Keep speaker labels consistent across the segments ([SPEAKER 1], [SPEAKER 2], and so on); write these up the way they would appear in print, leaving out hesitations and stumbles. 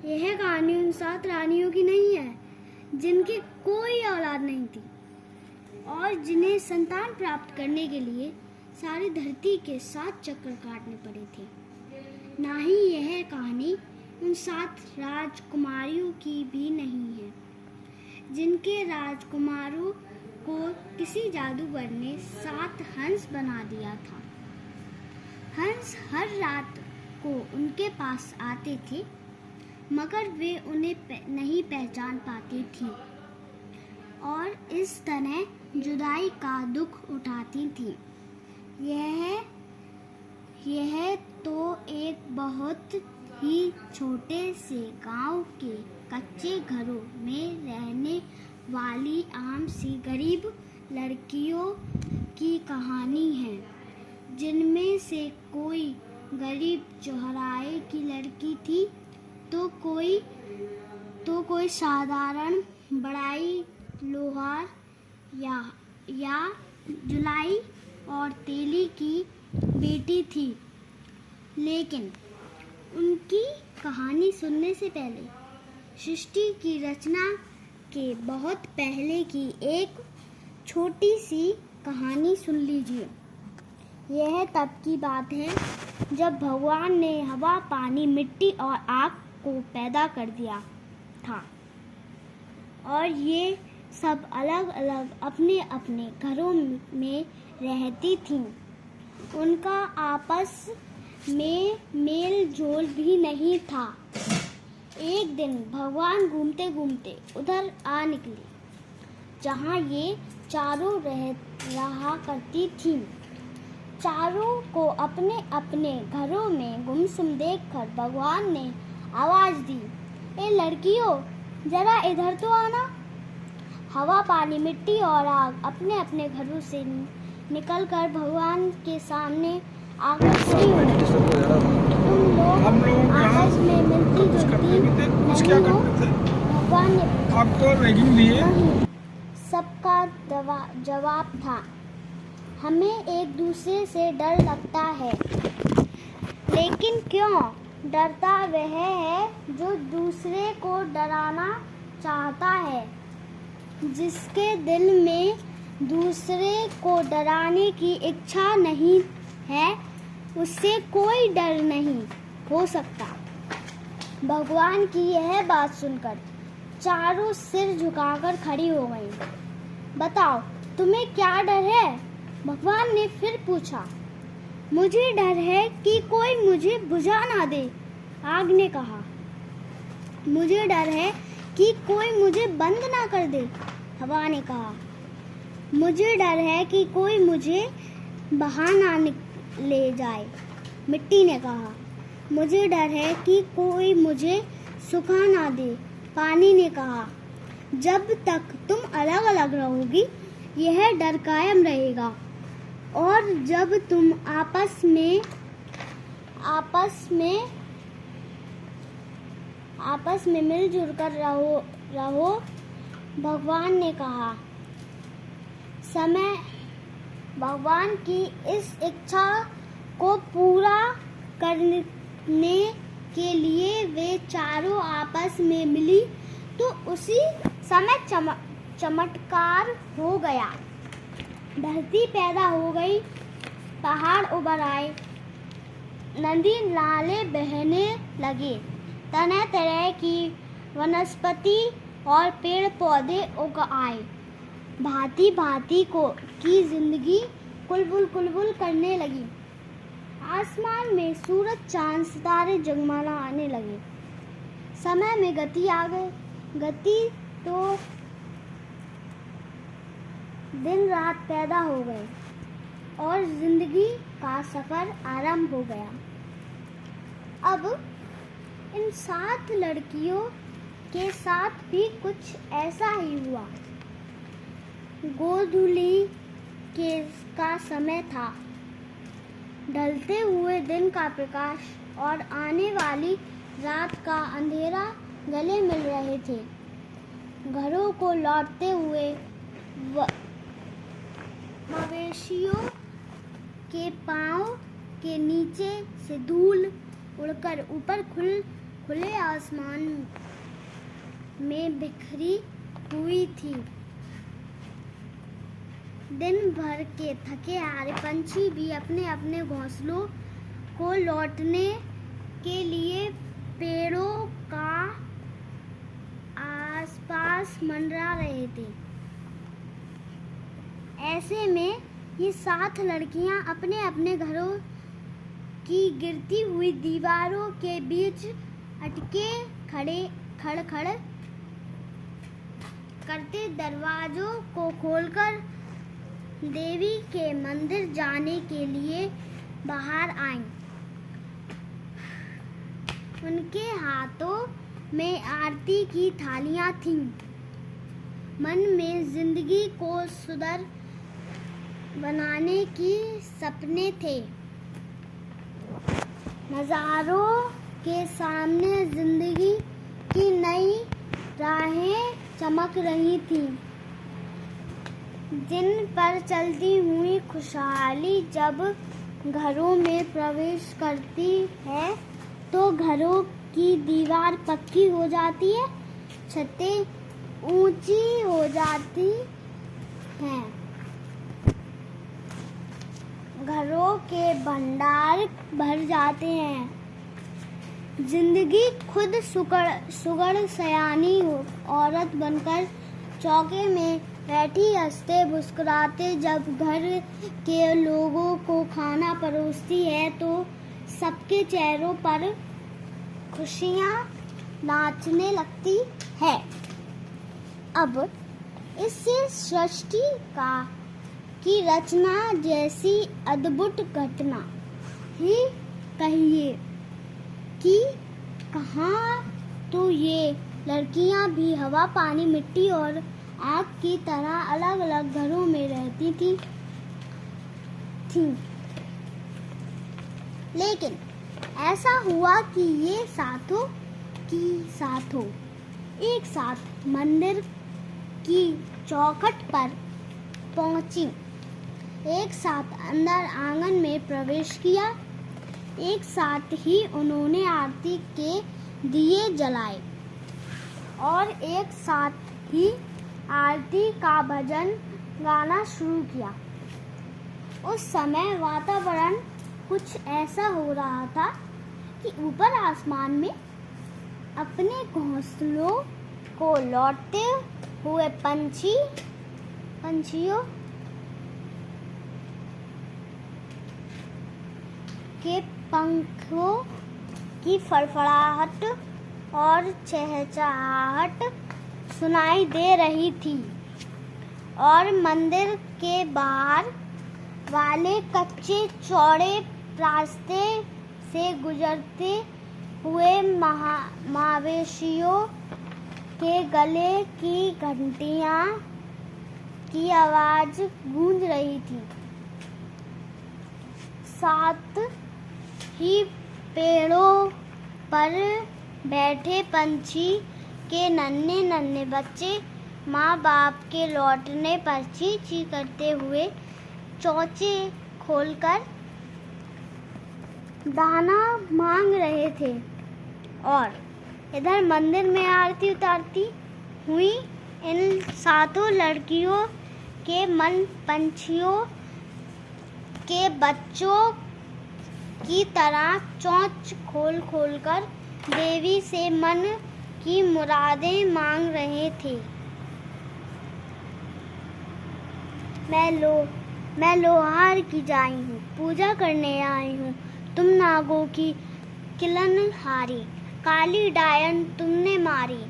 [SPEAKER 1] यह कहानी उन 7 रानियों की नहीं है जिनकी कोई औलाद नहीं थी और जिन्हें संतान प्राप्त करने के लिए सारी धरती के 7 चक्कर काटने पड़े थे। ना ही यह कहानी उन 7 राजकुमारियों की भी नहीं है जिनके राजकुमारों को किसी जादूगर ने 7 हंस बना दिया था। हंस हर रात को उनके पास आते थे मगर वे उन्हें नहीं पहचान पाती थी और इस तरह जुदाई का दुख उठाती थी। यह तो एक बहुत ही छोटे से गांव के कच्चे घरों में रहने वाली आम सी गरीब लड़कियों की कहानी है, जिनमें से कोई गरीब चौराहे की लड़की थी तो कोई साधारण बढ़ई लोहार या जुलाई और तेली की बेटी थी। लेकिन उनकी कहानी सुनने से पहले सृष्टि की रचना के बहुत पहले की एक छोटी सी कहानी सुन लीजिए। यह तब की बात है जब भगवान ने हवा, पानी, मिट्टी और आग को पैदा कर दिया था और ये सब अलग अलग अपने अपने घरों में रहती थीं। उनका आपस में मेल जोल भी नहीं था। एक दिन भगवान घूमते घूमते उधर आ निकले जहाँ ये चारों रहा करती थीं। चारों को अपने अपने घरों में गुमसुम देखकर भगवान ने आवाज दी, ए लड़कियों, जरा इधर तो आना। हवा, पानी, मिट्टी और आग अपने अपने घरों से निकलकर भगवान के सामने आकर खड़ी हुई। तुम लोग आपस में मिलती जुलती नहीं हो? भगवान ने नहीं, सबका जवाब था। हमें एक दूसरे से डर लगता है। लेकिन क्यों? डरता वह है जो दूसरे को डराना चाहता है। जिसके दिल में दूसरे को डराने की इच्छा नहीं है, उससे कोई डर नहीं हो सकता। भगवान की यह बात सुनकर चारों सिर झुकाकर खड़ी हो गईं। बताओ, तुम्हें क्या डर है? भगवान ने फिर पूछा। मुझे डर है कि कोई मुझे बुझा ना दे, आग ने कहा। मुझे डर है कि कोई मुझे बंद ना कर दे, हवा ने कहा। मुझे डर है कि कोई मुझे बहा ना ले जाए, मिट्टी ने कहा। मुझे डर है कि कोई मुझे सुखा ना दे, पानी ने कहा। जब तक तुम अलग अलग रहोगी, यह डर कायम रहेगा और जब तुम आपस में मिलजुल कर रहो, भगवान ने कहा। भगवान की इस इच्छा को पूरा करने के लिए वे चारों आपस में मिली तो उसी समय चमत्कार हो गया। धरती पैदा हो गई, पहाड़ उभर आए, नदी नाले बहने लगे, तरह तरह की वनस्पति और पेड़ पौधे उग आए। भांति भांति की जिंदगी कुलबुल कुलबुल करने लगी। आसमान में सूरज, चांद, सितारे जगमगाने आने लगे। समय में गति आ गई। गति तो दिन रात पैदा हो गए और जिंदगी का सफर आरंभ हो गया। अब इन 7 लड़कियों के साथ भी कुछ ऐसा ही हुआ। गोधूली का समय था। ढलते हुए दिन का प्रकाश और आने वाली रात का अंधेरा गले मिल रहे थे। घरों को लौटते हुए मवेशियों के पांव के नीचे से धूल उड़कर ऊपर खुले आसमान में बिखरी हुई थी। दिन भर के थके हारे पंछी भी अपने अपने घोंसलों को लौटने के लिए पेड़ों का आसपास मंडरा रहे थे। ऐसे में ये 7 लड़कियां अपने अपने घरों की गिरती हुई दीवारों के बीच अटके खड़ करते दरवाजों को खोलकर देवी के मंदिर जाने के लिए बाहर आईं। उनके हाथों में आरती की थालियां थीं। मन में जिंदगी को सुंदर बनाने की सपने थे। नज़ारों के सामने जिंदगी की नई राहें चमक रही थीं, जिन पर चलती हुई खुशहाली जब घरों में प्रवेश करती है तो घरों की दीवार पक्की हो जाती है, छतें ऊंची हो जाती हैं, घरों के भंडार भर जाते हैं। जिंदगी खुद सुगड़ सयानी औरत बनकर चौके में बैठी हंसते मुस्कुराते जब घर के लोगों को खाना परोसती है तो सबके चेहरों पर खुशियाँ नाचने लगती है। अब इस सृष्टि की रचना जैसी अद्भुत घटना ही कहिए कि कहाँ तो ये लड़कियां भी हवा, पानी, मिट्टी और आग की तरह अलग अलग घरों में रहती थीं। लेकिन ऐसा हुआ कि ये साथों एक साथ मंदिर की चौखट पर पहुंची, एक साथ अंदर आंगन में प्रवेश किया, एक साथ ही उन्होंने आरती के दिए जलाए और एक साथ ही आरती का भजन गाना शुरू किया। उस समय वातावरण कुछ ऐसा हो रहा था कि ऊपर आसमान में अपने घोंसलों को लौटते हुए पंछियों के पंखों की फड़फड़ाहट और चहचहाहट सुनाई दे रही थी और मंदिर के बाहर वाले कच्चे चौड़े रास्ते से गुजरते हुए मवेशियों के गले की घंटियां की आवाज गूंज रही थी। साथ ही पेड़ों पर बैठे पंछी के नन्हे नन्हे बच्चे माँ बाप के लौटने पर ची ची करते हुए चोंचे खोलकर दाना मांग रहे थे और इधर मंदिर में आरती उतारती हुई इन 7 लड़कियों के मन पंछियों के बच्चों की तरह चोंच खोल कर देवी से मन की मुरादें मांग रहे थे। मैं लोहार की जाई हूँ, पूजा करने आई हूँ। तुम नागों की किलनहारी, काली डायन तुमने मारी।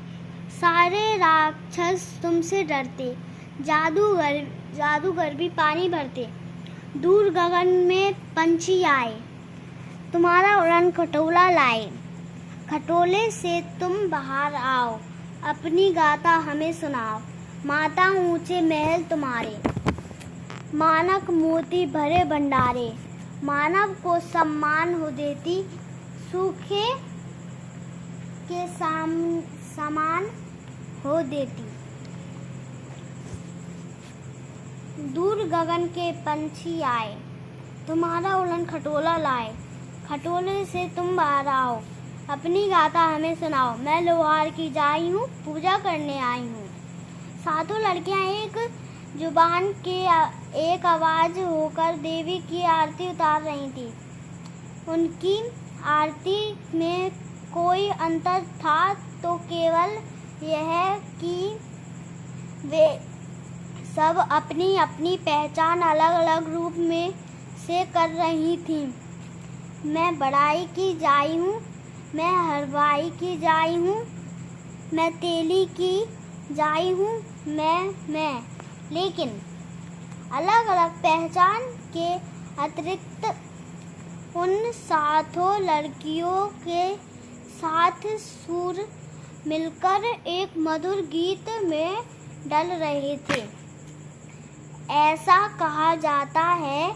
[SPEAKER 1] सारे राक्षस तुमसे डरते, जादूगर भी पानी भरते। दूर गगन में पंछी आए, तुम्हारा उड़न खटोला लाए। खटोले से तुम बाहर आओ, अपनी गाथा हमें सुनाओ। माता ऊंचे महल तुम्हारे, मानक मोती भरे भंडारे। मानव को सम्मान हो देती, सूखे के समान हो देती। दूर गगन के पंछी आए, तुम्हारा उड़न खटोला लाए। खटोले से तुम बाहर आओ, अपनी गाथा हमें सुनाओ। मैं लोहार की जाई हूँ, पूजा करने आई हूँ। सातों लड़कियां एक जुबान के एक आवाज होकर देवी की आरती उतार रही थी। उनकी आरती में कोई अंतर था तो केवल यह कि वे सब अपनी अपनी पहचान अलग अलग रूप में से कर रही थीं। मैं बड़ाई की जाई हूँ, मैं हरवाई की जाई हूँ, मैं तेली की जाई हूँ, मैं लेकिन अलग अलग पहचान के अतिरिक्त उन सातों लड़कियों के साथ सुर मिलकर एक मधुर गीत में डल रहे थे। ऐसा कहा जाता है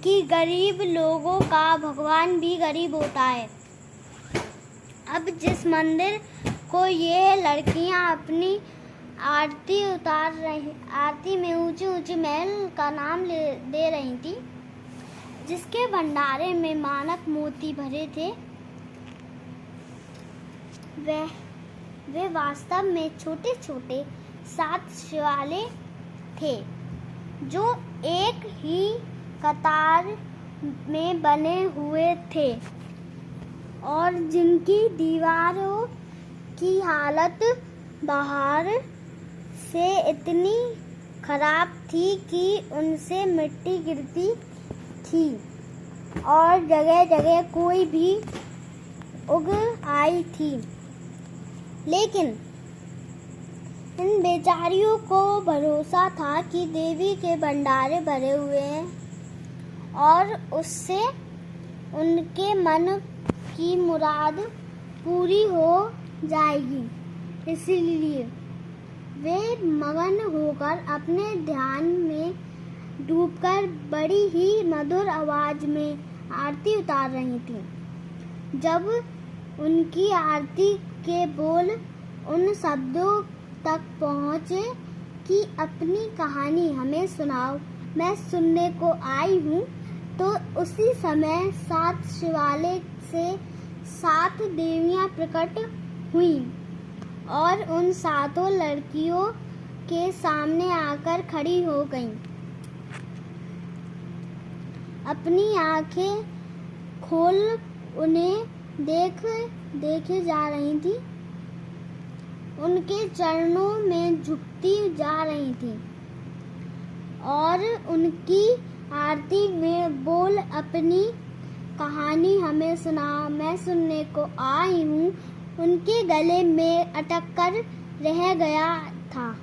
[SPEAKER 1] कि गरीब लोगों का भगवान भी गरीब होता है। अब जिस मंदिर को ये लड़कियां अपनी आरती में ऊंची ऊंची महल का नाम दे रही थी, जिसके भंडारे में मानक मोती भरे थे, वे वास्तव में छोटे छोटे 7 शिवालय थे जो एक ही कतार में बने हुए थे और जिनकी दीवारों की हालत बाहर से इतनी खराब थी कि उनसे मिट्टी गिरती थी और जगह जगह कोई भी उग आई थी। लेकिन इन बेचारियों को भरोसा था कि देवी के भंडारे भरे हुए हैं और उससे उनके मन की मुराद पूरी हो जाएगी। इसलिए वे मगन होकर अपने ध्यान में डूबकर बड़ी ही मधुर आवाज में आरती उतार रही थीं। जब उनकी आरती के बोल उन शब्दों तक पहुँचे कि अपनी कहानी हमें सुनाओ, मैं सुनने को आई हूँ, तो उसी समय 7 शिवालय से 7 देवियाँ प्रकट हुईं और उन सातों लड़कियों के सामने आकर खड़ी हो गईं। अपनी आंखें खोल उन्हें देखे जा रही थी, उनके चरणों में झुकती जा रही थी और उनकी आरती में बोल अपनी कहानी हमें सुनाओ, मैं सुनने को आई हूँ, उनके गले में अटक कर रह गया था।